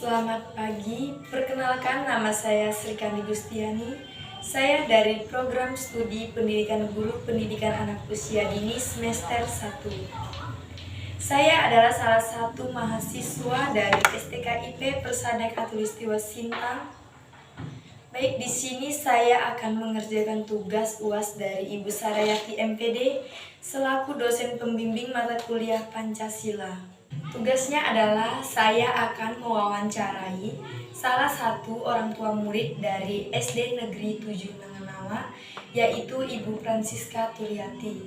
Selamat pagi, perkenalkan nama saya Srikandi Gustiani. Saya dari program studi pendidikan guru pendidikan anak usia dini semester 1. Saya adalah salah satu mahasiswa dari STKIP Persada Khatulistiwa Sintang. Baik, di sini saya akan mengerjakan tugas UAS dari Ibu Sarayati MPD selaku dosen pembimbing mata kuliah Pancasila. Tugasnya adalah saya akan mewawancarai salah satu orang tua murid dari SD Negeri 7 Nangenawa, yaitu Ibu Francisca Turyati.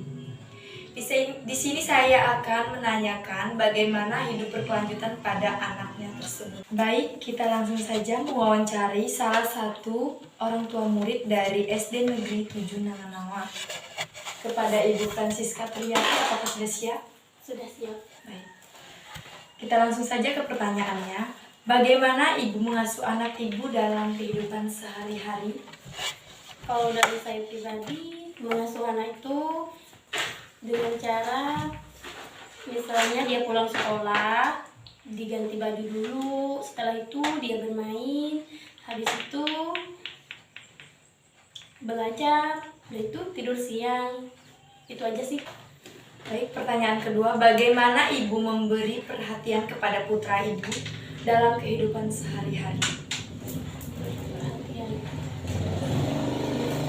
Di sini saya akan menanyakan bagaimana hidup berkelanjutan pada anaknya tersebut. Baik, kita langsung saja mewawancarai salah satu orang tua murid dari SD Negeri 7 Nangenawa. Kepada Ibu Francisca Turyati, apakah sudah siap? Sudah siap. Baik. Kita langsung saja ke pertanyaannya. Bagaimana ibu mengasuh anak ibu dalam kehidupan sehari-hari? Kalau dari saya pribadi, mengasuh anak itu dengan cara misalnya dia pulang sekolah, diganti baju dulu, setelah itu dia bermain, habis itu belajar, dan itu tidur siang. Itu aja sih. Baik, pertanyaan kedua, bagaimana ibu memberi perhatian kepada putra ibu dalam kehidupan sehari-hari? Perhatian.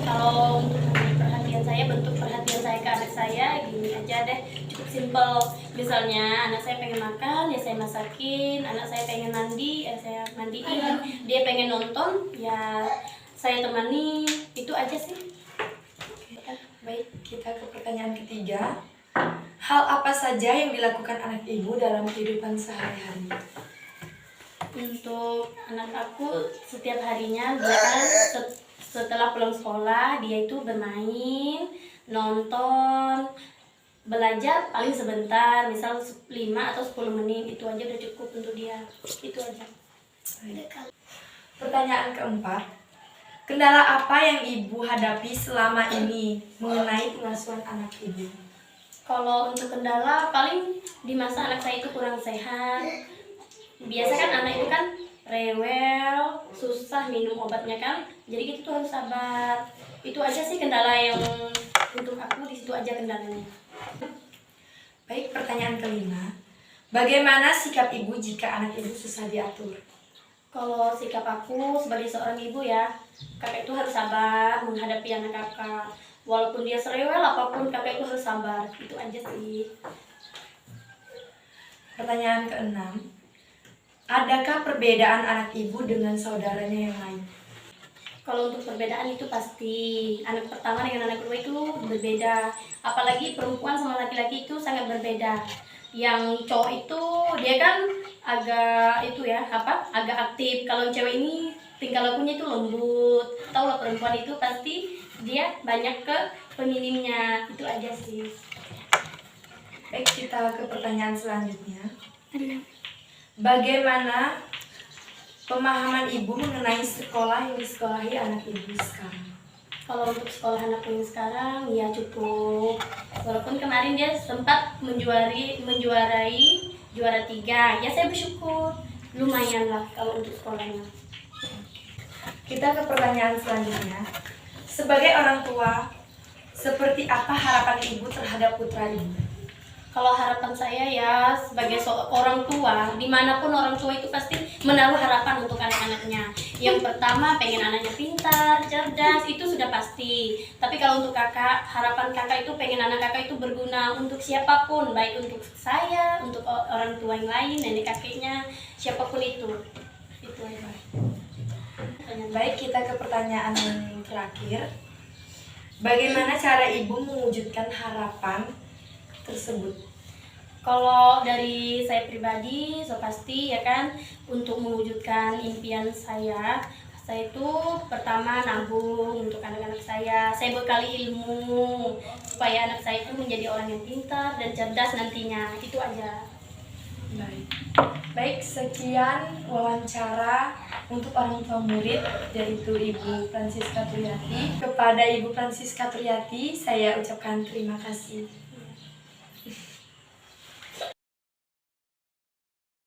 Kalau untuk memberi perhatian saya, bentuk perhatian saya ke anak saya gini aja deh, cukup simpel. Misalnya anak saya pengen makan, ya saya masakin. Anak saya pengen mandi, ya saya mandiin. Dia pengen nonton, ya saya temani. Itu aja sih. Baik, kita ke pertanyaan ketiga. Hal apa saja yang dilakukan anak ibu dalam kehidupan sehari-hari? Untuk anak aku, setiap harinya dia kan setelah pulang sekolah, dia itu bermain, nonton, belajar paling sebentar, misal 5 atau 10 menit, itu aja udah cukup untuk dia. Itu aja. Pertanyaan keempat, kendala apa yang ibu hadapi selama ini mengenai pengasuhan anak ibu? Kalau untuk kendala, paling di masa anak saya itu kurang sehat. Biasa kan anak itu kan rewel, susah minum obatnya kan, jadi kita tuh harus sabar. Itu aja sih kendala yang untuk aku, di situ aja kendalanya. Baik, pertanyaan kelima, bagaimana sikap ibu jika anak ibu susah diatur? Kalau sikap aku sebagai seorang ibu ya, kakak itu harus sabar menghadapi anak kakak. Walaupun dia serewel apapun, kakak itu harus sabar. Itu aja sih. Pertanyaan keenam, adakah perbedaan anak ibu dengan saudaranya yang lain? Kalau untuk perbedaan itu pasti. Anak pertama dengan anak kedua itu berbeda. Apalagi perempuan sama laki-laki itu sangat berbeda. Yang cowok itu dia kan agak itu ya, agak aktif. Kalau cewek ini tingkah lakunya itu lembut. Tahu lah, perempuan itu pasti dia banyak ke peminimnya. Itu aja sih. Baik, kita ke pertanyaan selanjutnya. Bagaimana pemahaman ibu mengenai sekolah yang disekolahi anak ibu sekarang? Kalau untuk sekolah anak yang sekarang ya cukup. Walaupun kemarin dia sempat menjuarai juara 3, ya saya bersyukur. Lumayan lah kalau untuk sekolahnya. Kita ke pertanyaan selanjutnya. Sebagai orang tua, seperti apa harapan ibu terhadap putra ibu? Kalau harapan saya ya sebagai orang tua, dimanapun orang tua itu pasti menaruh harapan untuk anak-anaknya. Yang pertama pengen anaknya pintar, cerdas, itu sudah pasti. Tapi kalau untuk kakak, harapan kakak itu pengen anak kakak itu berguna untuk siapapun, baik untuk saya, untuk orang tua yang lain, nenek kakeknya, siapapun itu. Itu aja. Baik, kita ke pertanyaan yang terakhir. Bagaimana cara ibu mewujudkan harapan tersebut? Kalau dari saya pribadi, so pasti ya kan, untuk mewujudkan impian saya itu pertama nabung untuk anak-anak saya bekali ilmu supaya anak saya itu menjadi orang yang pintar dan cerdas nantinya. Itu aja. Baik, sekian wawancara untuk orang tua murid, yaitu Ibu Francisca Turyati. Kepada Ibu Francisca Turyati, saya ucapkan terima kasih.